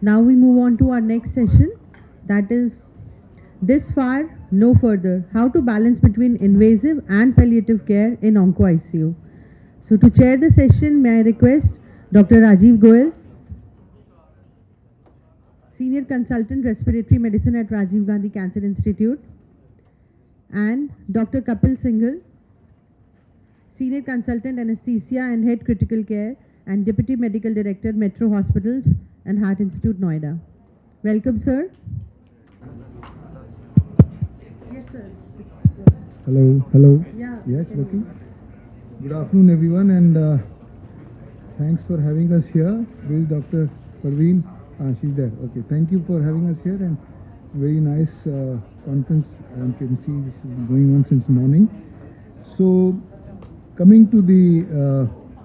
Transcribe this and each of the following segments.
Now we move on to our next session, that is This Far, No Further, how to balance between invasive and palliative care in Onco ICU. So to chair the session, may I request Dr. Rajiv Goel, Senior Consultant Respiratory Medicine at Rajiv Gandhi Cancer Institute, and Dr. Kapil Singhal, Senior Consultant Anesthesia and Head Critical Care and Deputy Medical Director, Metro Hospitals and Heart Institute, Noida. Welcome, sir. Yes, sir. Hello, hello. Yeah. Yeah, it's working. Good afternoon, everyone, and thanks for having us here. This is Dr. Parveen. She's there. Okay, thank you for having us here, and very nice conference. You can see this is going on since morning. So, coming to the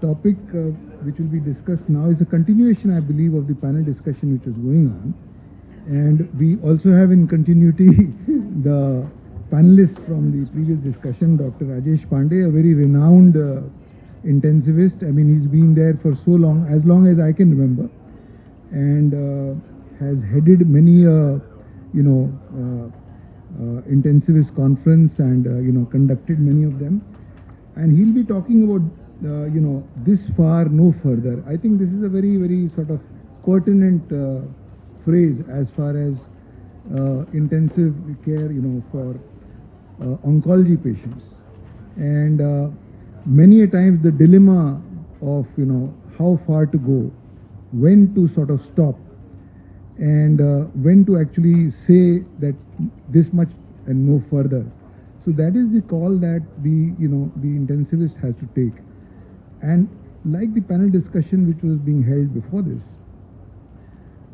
topic which will be discussed now is a continuation, I believe, of the panel discussion which was going on. And we also have in continuity the panelists from the previous discussion, Dr. Rajesh Pandey, a very renowned intensivist. I mean, he's been there for so long, as long as I can remember, and has headed many, intensivist conference and, conducted many of them. And he'll be talking about, this far, no further. I think this is a very, very sort of pertinent phrase as far as intensive care, for oncology patients. And many a times the dilemma of, how far to go, when to sort of stop, and when to actually say that this much and no further. So that is the call that the intensivist has to take. And like the panel discussion which was being held before this,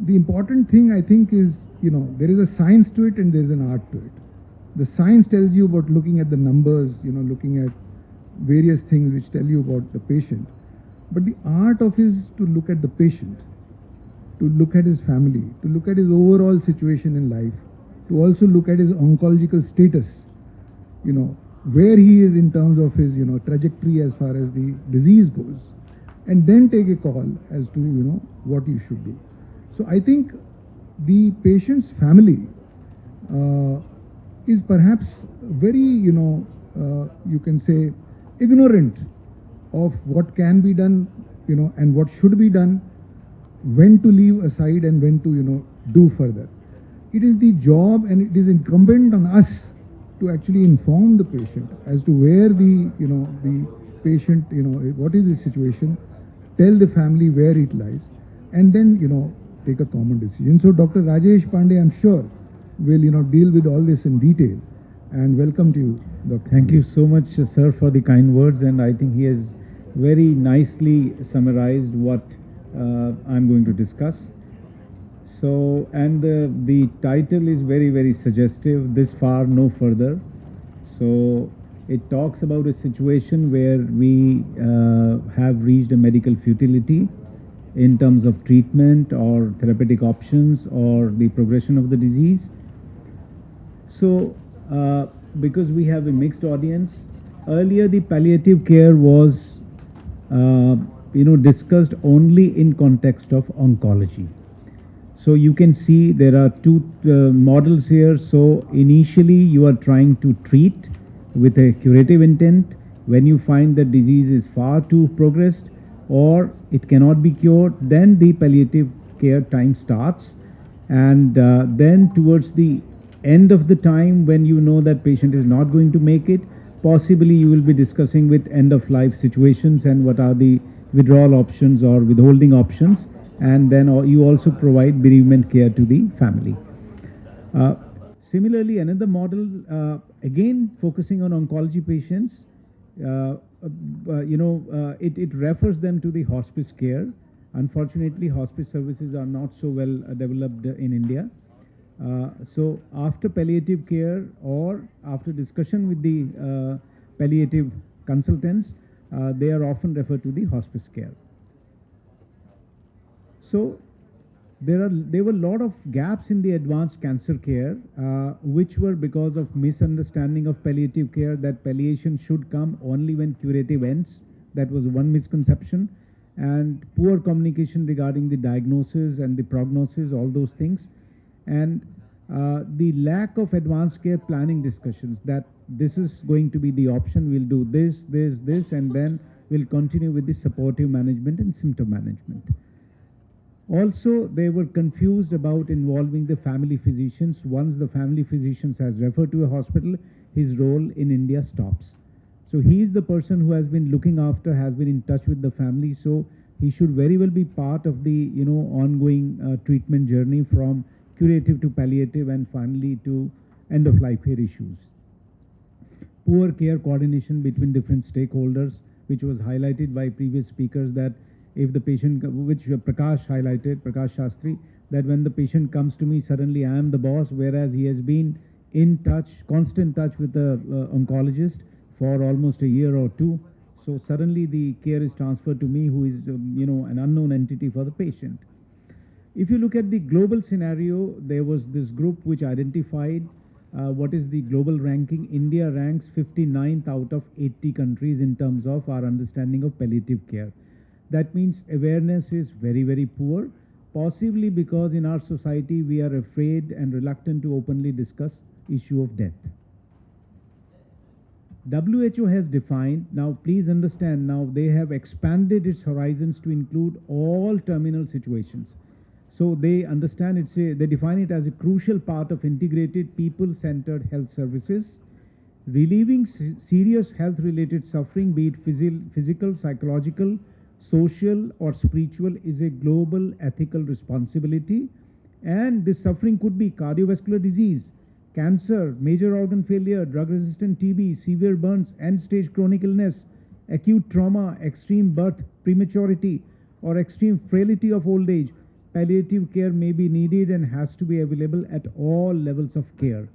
the important thing I think is, there is a science to it and there is an art to it. The science tells you about looking at the numbers, looking at various things which tell you about the patient. But the art of is to look at the patient, to look at his family, to look at his overall situation in life, to also look at his oncological status, where he is in terms of his, trajectory as far as the disease goes, and then take a call as to, what you should do. So I think the patient's family is perhaps very, you can say, ignorant of what can be done, and what should be done, when to leave aside and when to, do further. It is the job and it is incumbent on us to actually inform the patient as to where the, the patient, what is the situation, tell the family where it lies, and then, take a common decision. So Dr. Rajesh Pandey, I'm sure, will, deal with all this in detail. And welcome to you, Dr. Thank you so much, sir, for the kind words. And I think he has very nicely summarized what I'm going to discuss. So, and the title is very, very suggestive, This Far, No Further. So, it talks about a situation where we have reached a medical futility in terms of treatment or therapeutic options or the progression of the disease. So, because we have a mixed audience, earlier the palliative care was, discussed only in context of oncology. So you can see there are two models here. So initially you are trying to treat with a curative intent. When you find that disease is far too progressed or it cannot be cured, then the palliative care time starts. And then towards the end of the time, when you know that patient is not going to make it, possibly you will be discussing with end of life situations and what are the withdrawal options or withholding options. And then you also provide bereavement care to the family. Similarly, another model, again focusing on oncology patients, it refers them to the hospice care. Unfortunately, hospice services are not so well developed in India. So after palliative care or after discussion with the palliative consultants, they are often referred to the hospice care. So there were a lot of gaps in the advanced cancer care, which were because of misunderstanding of palliative care, that palliation should come only when curative ends. That was one misconception. and poor communication regarding the diagnosis and the prognosis, all those things, and the lack of advanced care planning discussions, that this is going to be the option, we'll do this, and then we'll continue with the supportive management and symptom management. Also, they were confused about involving the family physicians. Once the family physicians has referred to a hospital, his role in India stops. So he is the person who has been looking after, has been in touch with the family, so he should very well be part of the ongoing treatment journey from curative to palliative and finally to end of life care issues. Poor care coordination between different stakeholders, which was highlighted by previous speakers, that if the patient, which Prakash highlighted, Prakash Shastri, that when the patient comes to me, suddenly I am the boss, whereas he has been in touch, constant touch with the oncologist for almost a year or two. So suddenly the care is transferred to me, who is an unknown entity for the patient. If you look at the global scenario, there was this group which identified what is the global ranking. India ranks 59th out of 80 countries in terms of our understanding of palliative care. That means awareness is very, very poor, possibly because in our society we are afraid and reluctant to openly discuss issue of death. WHO has defined, now please understand, now they have expanded its horizons to include all terminal situations. So they understand they define it as a crucial part of integrated people-centered health services. Relieving serious health-related suffering, be it physical, psychological, social or spiritual, is a global ethical responsibility. And this suffering could be cardiovascular disease, cancer, major organ failure, drug-resistant TB, severe burns, end-stage chronic illness, acute trauma, extreme birth prematurity, or extreme frailty of old age. Palliative care may be needed and has to be available at all levels of care.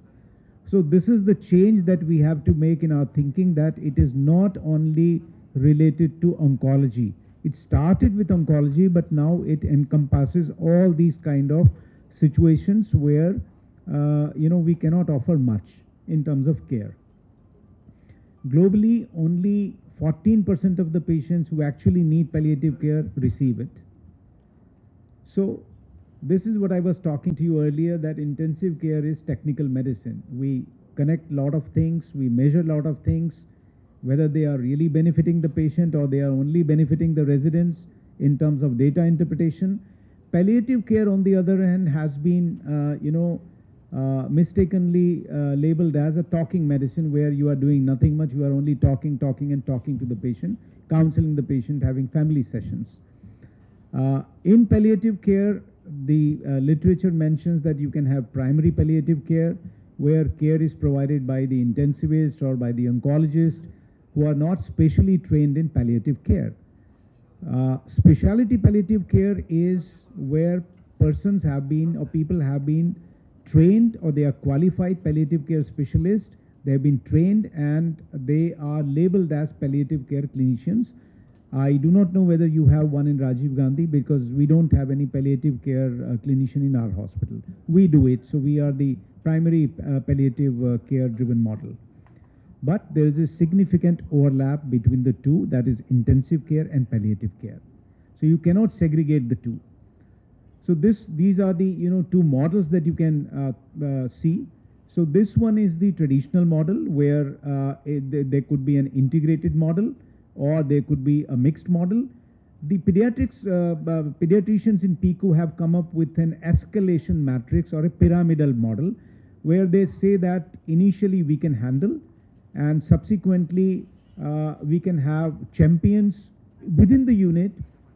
So this is the change that we have to make in our thinking, that it is not only related to oncology. It started with oncology, but now it encompasses all these kind of situations where we cannot offer much in terms of care. Globally, only 14% of the patients who actually need palliative care receive it. So this is what I was talking to you earlier, that intensive care is technical medicine. We connect a lot of things, we measure a lot of things, whether they are really benefiting the patient or they are only benefiting the residents in terms of data interpretation. Palliative care, on the other hand, has been mistakenly labeled as a talking medicine, where you are doing nothing much, you are only talking to the patient, counseling the patient, having family sessions. In palliative care, the literature mentions that you can have primary palliative care, where care is provided by the intensivist or by the oncologist, who are not specially trained in palliative care. Specialty palliative care is where persons have been, or people have been trained, or they are qualified palliative care specialists. They have been trained and they are labeled as palliative care clinicians. I do not know whether you have one in Rajiv Gandhi, because we don't have any palliative care clinician in our hospital. We do it, so we are the primary palliative care driven model. But there is a significant overlap between the two, that is intensive care and palliative care. So you cannot segregate the two. So these are the two models that you can see. So this one is the traditional model, where there could be an integrated model, or there could be a mixed model. The pediatricians in PICU have come up with an escalation matrix, or a pyramidal model, where they say that initially we can handle, and subsequently we can have champions within the unit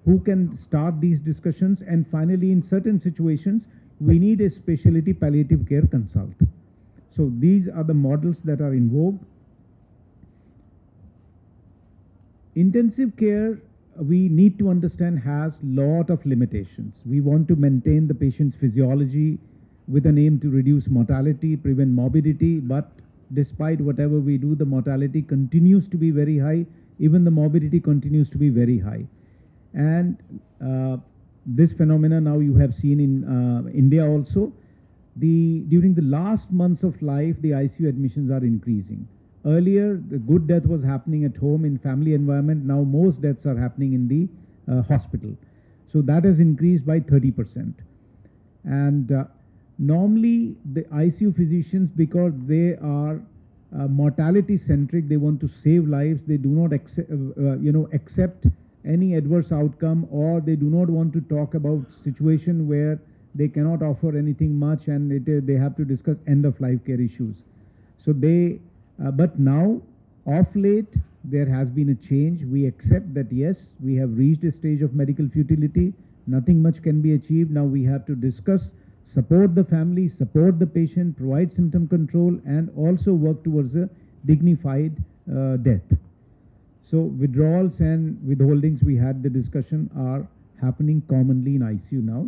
who can start these discussions, and finally in certain situations we need a specialty palliative care consult. So these are the models that are in vogue. Intensive care, we need to understand, has lot of limitations. We want to maintain the patient's physiology with an aim to reduce mortality, prevent morbidity, but despite whatever we do, the mortality continues to be very high, even the morbidity continues to be very high. And this phenomena now you have seen in India also. During the last months of life, the ICU admissions are increasing. Earlier, the good death was happening at home in family environment. Now most deaths are happening in the hospital. So that has increased by 30%. And normally the ICU physicians, because they are mortality centric, they want to save lives, they do not accept any adverse outcome, or they do not want to talk about situation where they cannot offer anything much and they have to discuss end of life care issues. So but now of late there has been a change. We accept that yes, we have reached a stage of medical futility, nothing much can be achieved. Now we have to discuss, support the family, support the patient, provide symptom control, and also work towards a dignified death. So withdrawals and withholdings, we had the discussion, are happening commonly in ICU now.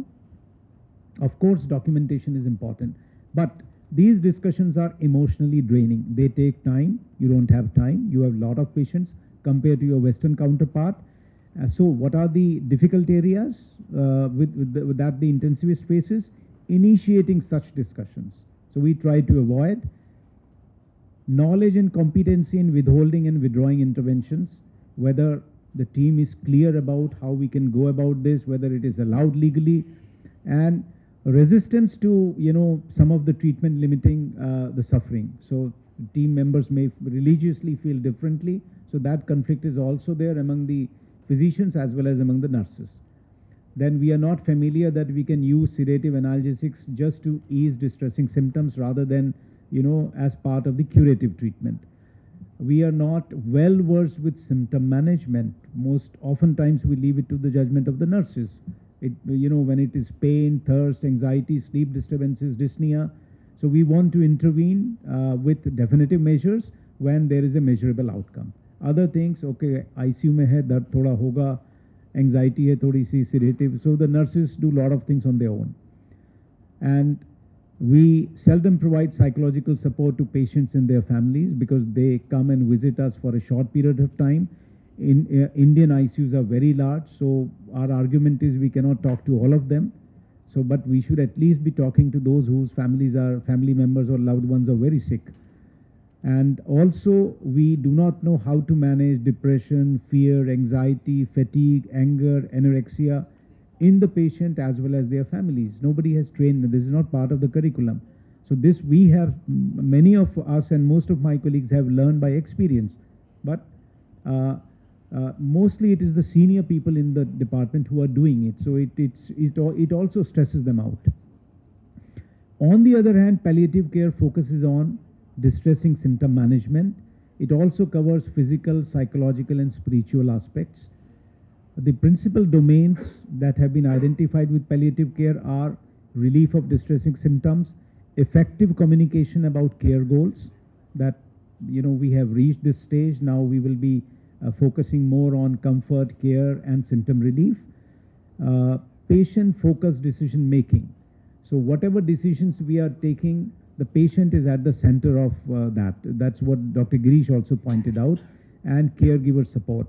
Of course, documentation is important, but these discussions are emotionally draining. They take time. You don't have time. You have a lot of patients compared to your Western counterpart. So what are the difficult areas that the intensivist faces? Initiating such discussions. So we try to avoid knowledge and competency in withholding and withdrawing interventions, whether the team is clear about how we can go about this, whether it is allowed legally, and resistance to some of the treatment limiting the suffering. So team members may religiously feel differently, so that conflict is also there among the physicians as well as among the nurses. Then we are not familiar that we can use sedative analgesics just to ease distressing symptoms rather than as part of the curative treatment. We are not well versed with symptom management. Most oftentimes we leave it to the judgment of the nurses. When it is pain, thirst, anxiety, sleep disturbances, dyspnea. So we want to intervene with definitive measures when there is a measurable outcome. Other things, okay, ICU mein hai, dard thoda hoga, anxiety hai, thodi si sedative. So the nurses do a lot of things on their own. And we seldom provide psychological support to patients and their families because they come and visit us for a short period of time. Indian ICUs are very large, so our argument is we cannot talk to all of them. So, but we should at least be talking to those whose family members or loved ones are very sick. And also, we do not know how to manage depression, fear, anxiety, fatigue, anger, anorexia in the patient as well as their families. Nobody has trained. This is not part of the curriculum. So this we have, many of us and most of my colleagues have learned by experience. But mostly it is the senior people in the department who are doing it. So it also stresses them out. On the other hand, palliative care focuses on distressing symptom management. It also covers physical, psychological, and spiritual aspects. The principal domains that have been identified with palliative care are relief of distressing symptoms, effective communication about care goals, that we have reached this stage. Now we will be focusing more on comfort, care, and symptom relief. Patient-focused decision making. So whatever decisions we are taking, the patient is at the center of that. That's what Dr. Girish also pointed out. And caregiver support.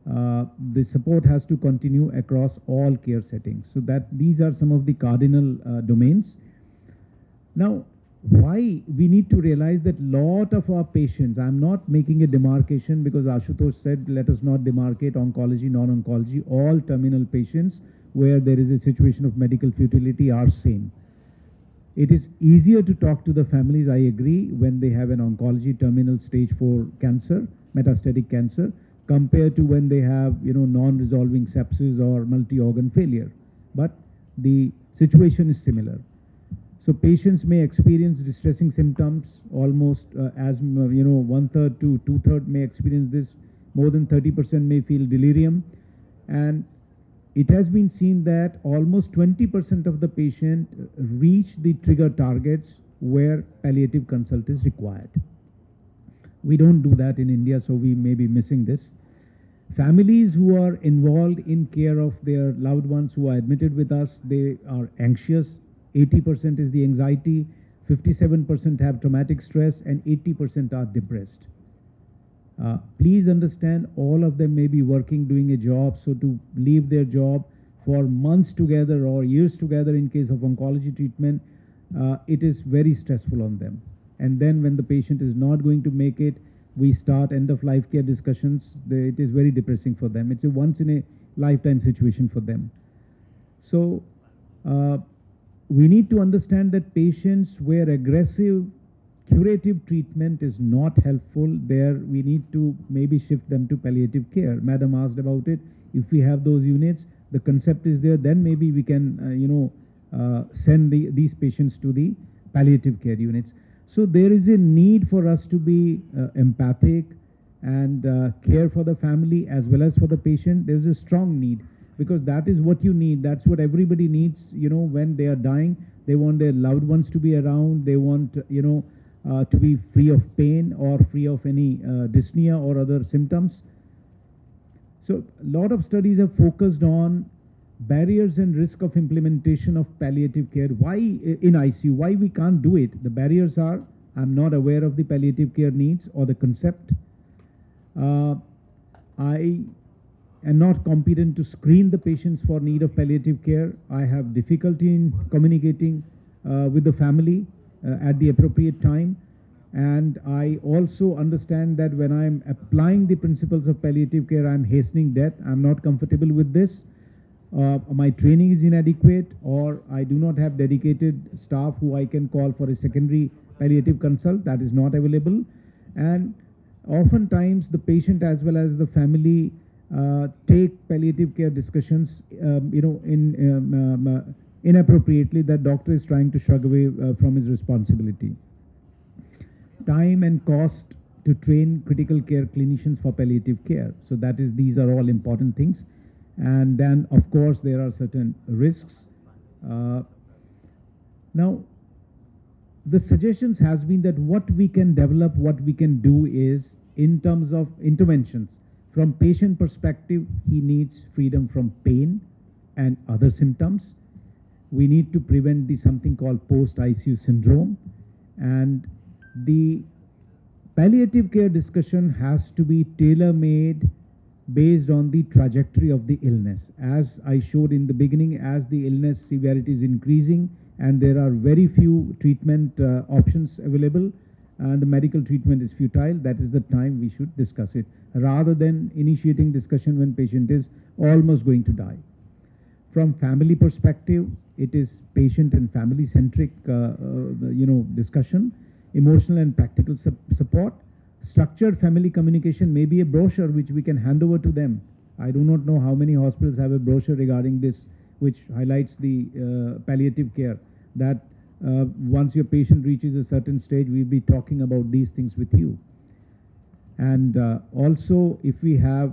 The support has to continue across all care settings. So that these are some of the cardinal domains. Now, why we need to realize that lot of our patients, I'm not making a demarcation because Ashutosh said let us not demarcate oncology, non-oncology. All terminal patients where there is a situation of medical futility are same. It is easier to talk to the families, I agree, when they have an oncology terminal stage 4 cancer, metastatic cancer, compared to when they have non-resolving sepsis or multi-organ failure. But the situation is similar. So patients may experience distressing symptoms almost as 1/3 to 2/3 may experience this. More than 30% may feel delirium. And it has been seen that almost 20% of the patient reach the trigger targets where palliative consult is required. We don't do that in India, so we may be missing this. Families who are involved in care of their loved ones who are admitted with us, they are anxious. 80% is the anxiety, 57% have traumatic stress, and 80% are depressed. Please understand, all of them may be working, doing a job, so to leave their job for months together or years together in case of oncology treatment, it is very stressful on them. And then when the patient is not going to make it, we start end-of-life care discussions. It is very depressing for them. It's a once in a lifetime situation for them. So we need to understand that patients where aggressive curative treatment is not helpful, there we need to maybe shift them to palliative care. Madam asked about it. If we have those units, the concept is there, then maybe we can send these patients to the palliative care units. So there is a need for us to be empathic and care for the family as well as for the patient. There's a strong need, because that is what you need. That's what everybody needs, when they are dying. They want their loved ones to be around. They want, to be free of pain or free of any dyspnea or other symptoms. So a lot of studies have focused on barriers and risk of implementation of palliative care. Why in ICU? Why we can't do it? The barriers are, I'm not aware of the palliative care needs or the concept. I am not competent to screen the patients for need of palliative care. I have difficulty in communicating with the family at the appropriate time. And I also understand that when I'm applying the principles of palliative care, I'm hastening death. I'm not comfortable with this. My training is inadequate, or I do not have dedicated staff who I can call for a secondary palliative consult. That is not available. And oftentimes the patient as well as the family take palliative care discussions inappropriately. That doctor is trying to shrug away from his responsibility. Time and cost to train critical care clinicians for palliative care. So these are all important things. And then of course there are certain risks. Now the suggestions has been that what we can develop, what we can do is, in terms of interventions, from patient perspective, he needs freedom from pain and other symptoms. We need to prevent something called post-ICU syndrome, and the palliative care discussion has to be tailor-made based on the trajectory of the illness. As I showed in the beginning, as the illness severity is increasing and there are very few treatment options available and the medical treatment is futile, that is the time we should discuss it, rather than initiating discussion when patient is almost going to die. From family perspective, it is patient and family centric discussion. Emotional and practical support. Structured family communication, maybe a brochure which we can hand over to them. I do not know how many hospitals have a brochure regarding this, which highlights the palliative care, that once your patient reaches a certain stage, we'll be talking about these things with you. And also, if we have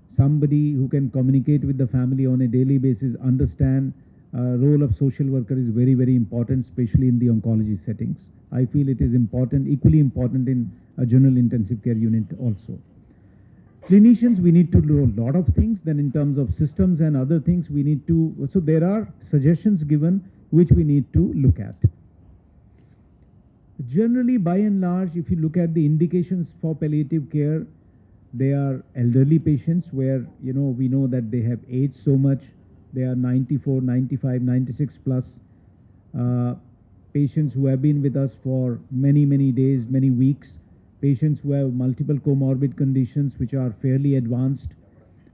somebody who can communicate with the family on a daily basis, understand role of social worker is very, very important, especially in the oncology settings. I feel it is important, equally important in a general intensive care unit also. Clinicians, we need to do a lot of things. Then in terms of systems and other things, we need to, so there are suggestions given which we need to look at. Generally, by and large, if you look at the indications for palliative care, they are elderly patients where, we know that they have aged so much. They are 94, 95, 96 plus. Patients who have been with us for many, many days, many weeks. Patients who have multiple comorbid conditions which are fairly advanced,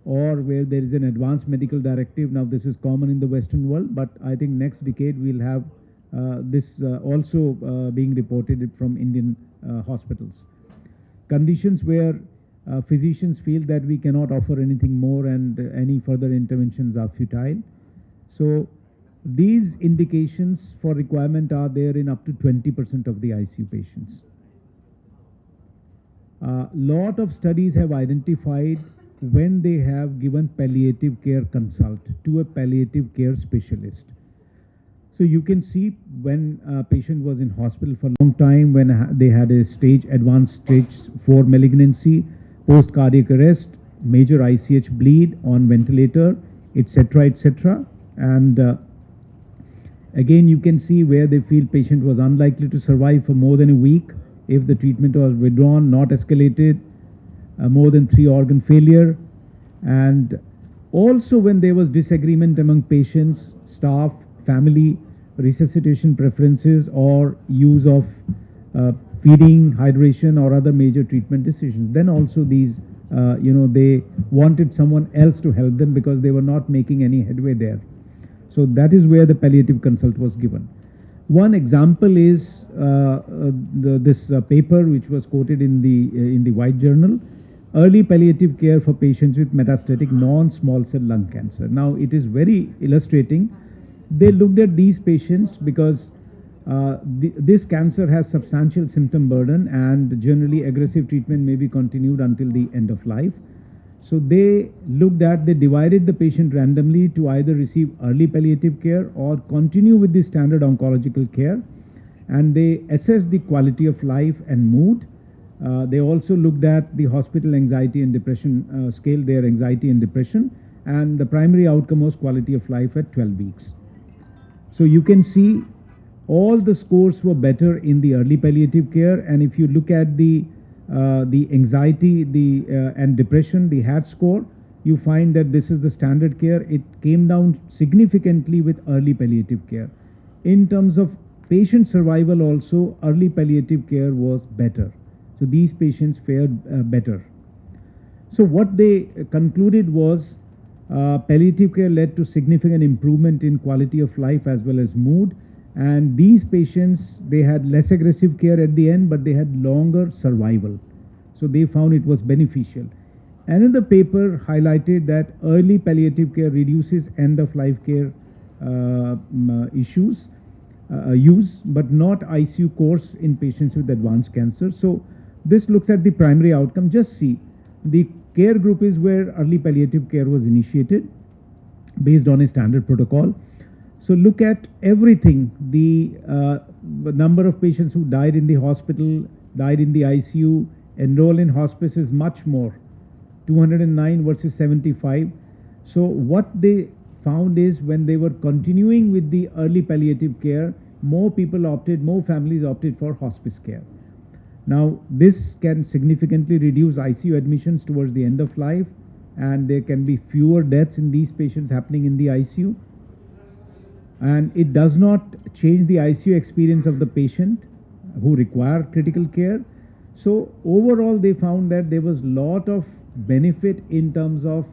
or where there is an advanced medical directive. Now this is common in the Western world, but I think next decade we'll have this also being reported from Indian hospitals. Conditions where physicians feel that we cannot offer anything more and any further interventions are futile. So these indications for requirement are there in up to 20% of the ICU patients. Lot of studies have identified when they have given palliative care consult to a palliative care specialist. So you can see when a patient was in hospital for a long time, when they had a advanced stage 4 malignancy, post cardiac arrest, major ICH bleed, on ventilator, etc., etc. And again, you can see where they feel patient was unlikely to survive for more than a week if the treatment was withdrawn, not escalated, more than 3 organ failure. And also when there was disagreement among patients, staff, family, resuscitation preferences, or use of feeding, hydration, or other major treatment decisions, then also these they wanted someone else to help them because they were not making any headway there. So that is where the palliative consult was given. One example is this paper which was quoted in the White Journal, early palliative care for patients with metastatic non-small cell lung cancer. Now it is very illustrating. They looked at these patients because this cancer has substantial symptom burden and generally aggressive treatment may be continued until the end of life. So they divided the patient randomly to either receive early palliative care or continue with the standard oncological care, and they assessed the quality of life and mood. They also looked at the hospital anxiety and depression scale, their anxiety and depression, and the primary outcome was quality of life at 12 weeks. So you can see all the scores were better in the early palliative care, and if you look at the anxiety, and depression, the HAT score, you find that this is the standard care. It came down significantly with early palliative care. In terms of patient survival also, early palliative care was better. So these patients fared better. So what they concluded was palliative care led to significant improvement in quality of life as well as mood. And these patients, they had less aggressive care at the end, but they had longer survival. So they found it was beneficial. Another paper highlighted that early palliative care reduces end-of-life care use, but not ICU course in patients with advanced cancer. So this looks at the primary outcome. Just see, the care group is where early palliative care was initiated based on a standard protocol. So look at everything, the number of patients who died in the hospital, died in the ICU, enrolled in hospice is much more, 209 versus 75. So what they found is when they were continuing with the early palliative care, more families opted for hospice care. Now this can significantly reduce ICU admissions towards the end of life, and there can be fewer deaths in these patients happening in the ICU. And it does not change the ICU experience of the patient who require critical care. So overall they found that there was a lot of benefit in terms of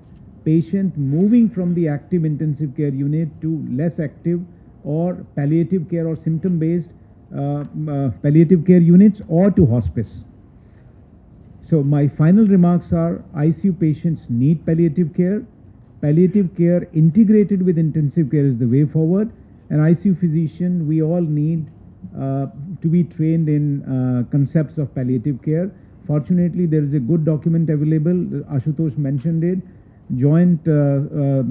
patient moving from the active intensive care unit to less active or palliative care or symptom based palliative care units or to hospice. So my final remarks are, ICU patients need palliative care. Palliative care integrated with intensive care is the way forward. And ICU physician, we all need to be trained in concepts of palliative care. Fortunately, there is a good document available. Ashutosh mentioned it. Joint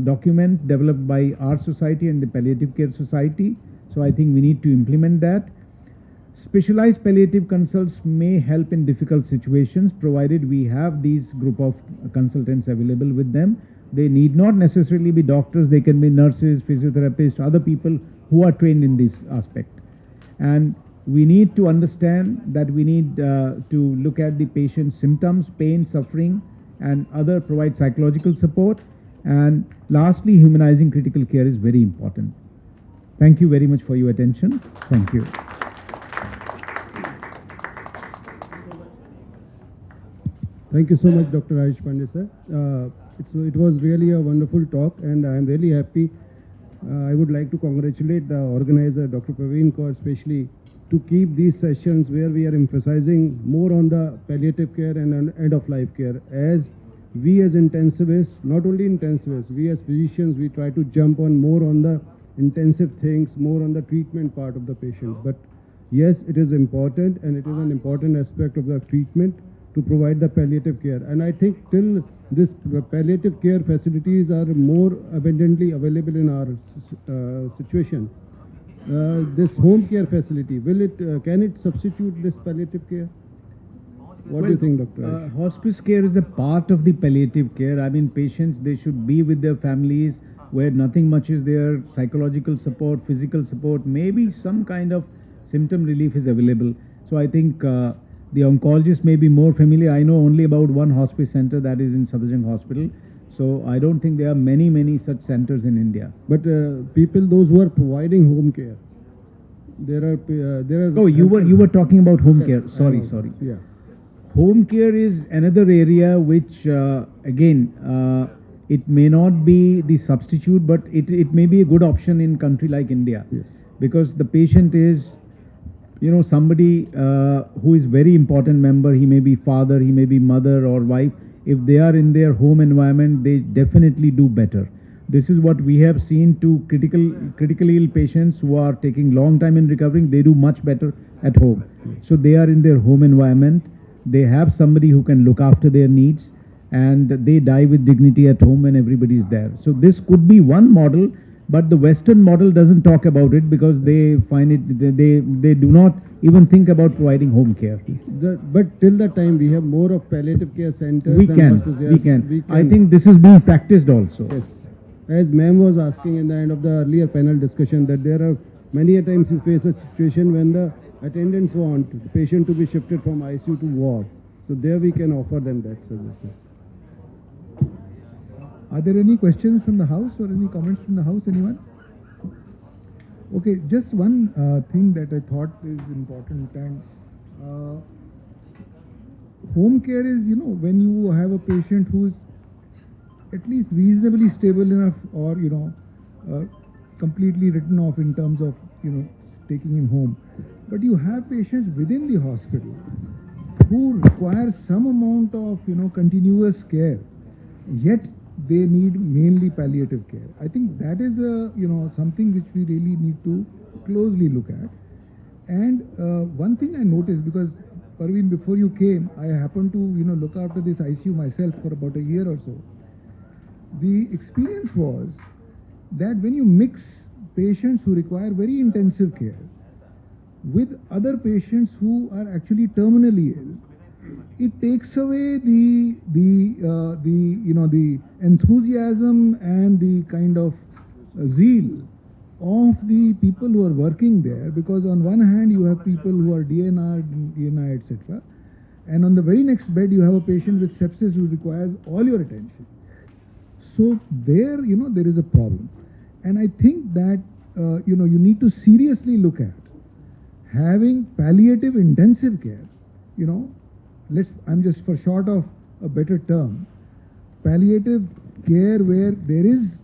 document developed by our society and the Palliative Care Society. So I think we need to implement that. Specialized palliative consults may help in difficult situations provided we have these group of consultants available with them. They need not necessarily be doctors, they can be nurses, physiotherapists, other people who are trained in this aspect. And we need to understand that we need to look at the patient's symptoms, pain, suffering, and provide psychological support. And lastly, humanizing critical care is very important. Thank you very much for your attention. Thank you. Thank you so much, Dr. Rajesh Pandey, sir. It was really a wonderful talk, and I am really happy. I would like to congratulate the organizer, Dr. Praveen Kaur, especially to keep these sessions where we are emphasizing more on the palliative care and end-of-life care. As we as intensivists, not only intensivists, we as physicians, we try to jump on more on the intensive things, more on the treatment part of the patient. But yes, it is important, and it is an important aspect of the treatment to provide the palliative care. And I think till this palliative care facilities are more abundantly available in our situation. This home care facility, can it substitute this palliative care? What do you think, Dr. Hospice care is a part of the palliative care. I mean, patients, they should be with their families where nothing much is there, psychological support, physical support, maybe some kind of symptom relief is available. So I think the oncologist may be more familiar. I know only about one hospice center, that is in Safdarjung Hospital. So I don't think there are many such centers in India. But those who are providing home care, there are. Oh, you were talking about home care. Sorry. Yeah. Home care is another area which, again, it may not be the substitute, but it may be a good option in country like India. Yes. Because the patient is, somebody who is very important member. He may be father, he may be mother or wife. If they are in their home environment, they definitely do better. This is what we have seen to critically ill patients who are taking long time in recovering. They do much better at home. So they are in their home environment. They have somebody who can look after their needs, and they die with dignity at home when everybody is there. So this could be one model, but the Western model doesn't talk about it because they find it, they do not even think about providing home care. But till the time we have more of palliative care centers We and can, hospices, we can. I think this is being practiced also. yes. As ma'am was asking in the end of the earlier panel discussion, that there are many a times you face a situation when the attendants want the patient to be shifted from ICU to ward. So there we can offer them that services. Are there any questions from the house or any comments from the house? Anyone? Okay, just one thing that I thought is important, and home care is, when you have a patient who's at least reasonably stable enough, or completely written off in terms of taking him home, but you have patients within the hospital who require some amount of continuous care, yet they need mainly palliative care. I think that is a something which we really need to closely look at. And one thing I noticed, because Parveen, before you came, I happened to look after this ICU myself for about a year or so. The experience was that when you mix patients who require very intensive care with other patients who are actually terminally ill, it takes away the enthusiasm and the kind of zeal of the people who are working there, because on one hand you have people who are DNI, etc., and on the very next bed you have a patient with sepsis who requires all your attention. So there, there is a problem, and I think that you need to seriously look at having palliative intensive care. I'm just for short of a better term, palliative care where there is,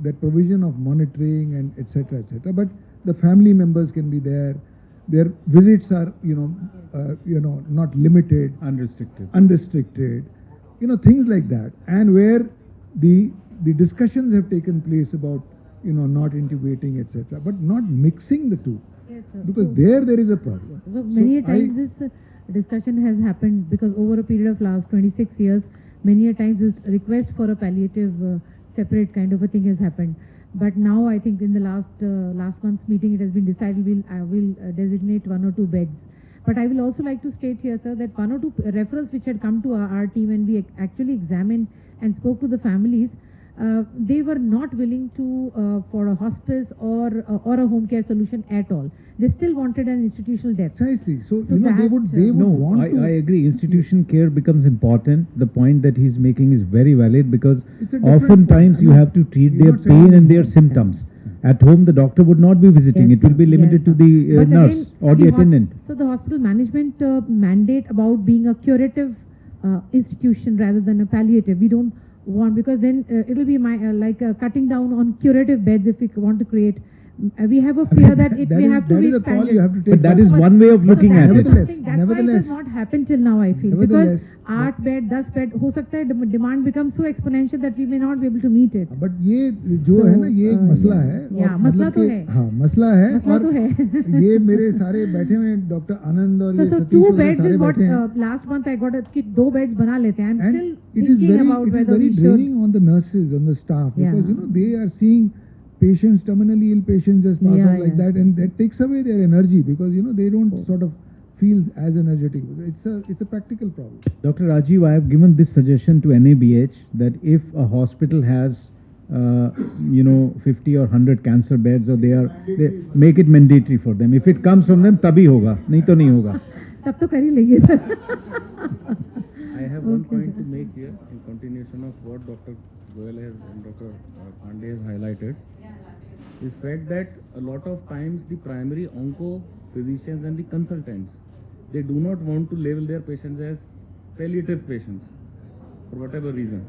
that provision of monitoring and etc., but the family members can be there. Their visits are, not limited, unrestricted, things like that, and where the discussions have taken place about, not intubating, etc., but not mixing the two. Yes, sir. Because there is a problem. So many a times this discussion has happened because over a period of last 26 years, many a times this request for a palliative separate kind of a thing has happened. But now I think in the last month's meeting it has been decided I will designate 1 or 2 beds. But I will also like to state here, sir, that 1 or 2 referrals which had come to our team and we actually examined and spoke to the families, they were not willing to for a hospice or a home care solution at all. They still wanted an institutional depth. Precisely. So So they would want to. I agree. Institution care becomes important. The point that he's making is very valid, because It's a different oftentimes point. you have to treat You're their not saying pain and their no. symptoms. At home, the doctor would not be visiting. Yes, It will be sir. limited Yes, to the sir. But nurse again, or the hos- attendant. So the hospital management mandate about being a curative institution rather than a palliative. We don't want, because then it will be like cutting down on curative beds if we want to create. We have a fear that it may have to be that is a call expanded. you have to take. But that back. is one way of looking that at is it. Nevertheless, something- that's why it has not happened till now, I feel. Nevertheless, Because 8 bed, 10 bed, हो सकता है demand becomes so exponential that we may not be able to meet it. But ये जो है ना, ये एक मसला है। या, और मसला मतलब तो कि- है। हाँ, मसला है। मसला और तो है। ये मेरे सारे बैठे हुए डॉक्टर आनंद और ये So सतीश 2 वगैरह beds सारे is what बैठे हैं। last month I got कि 2 beds बना लेते हैं. I'm And still it is thinking about whether very we should. draining on the nurses, on the staff, Yeah. because they are seeing patients, terminally ill patients, just pass Yeah, out like yeah. that, and that takes away their energy, because they don't sort of feel as energetic. It's a practical problem. Dr. Rajiv, I have given this suggestion to NABH that if a hospital has 50 or 100 cancer beds, or they make it mandatory for them. If it comes from them, तभी होगा, नहीं तो नहीं होगा. तब तो कर ही लेंगे sir. I have one point to make here in continuation of what Dr. Goyal has and Dr. Pandey has highlighted. Is fact that a lot of times the primary onco physicians and the consultants they do not want to label their patients as palliative patients for whatever reason.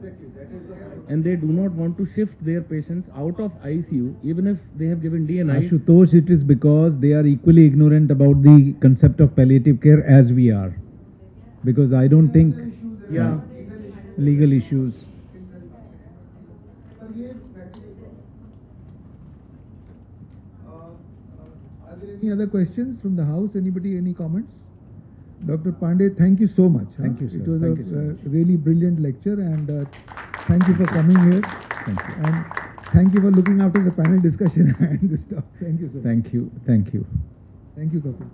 And they do not want to shift their patients out of ICU even if they have given DNI. Ashutosh, it is because they are equally ignorant about the concept of palliative care as we are. Because I don't think Yeah. legal issues. Are there any other questions from the house? Anybody, any comments? Dr. Pandey, thank you so much. Thank you, sir. It was Thank a you so much. really brilliant lecture, and thank you for coming here. Thank you. And thank you for looking after the panel discussion and this stuff. Thank you so much. Thank you. Thank you. Thank you, Kapil.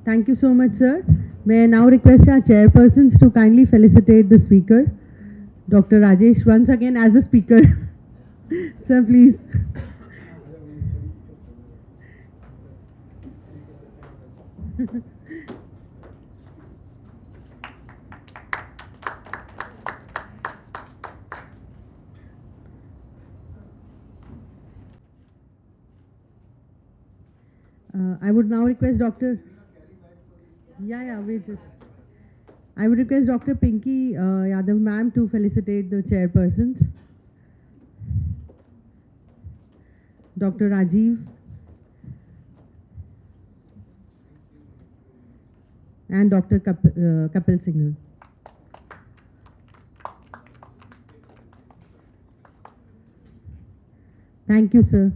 Thank you so much, sir. May I now request our chairpersons to kindly felicitate the speaker, Dr. Rajesh, once again as a speaker. Sir, please. I would now request Dr. I would request Dr. Pinky Yadav ma'am to felicitate the chairpersons. Dr. Rajiv and Dr. Kapil Singhal. Thank you, sir.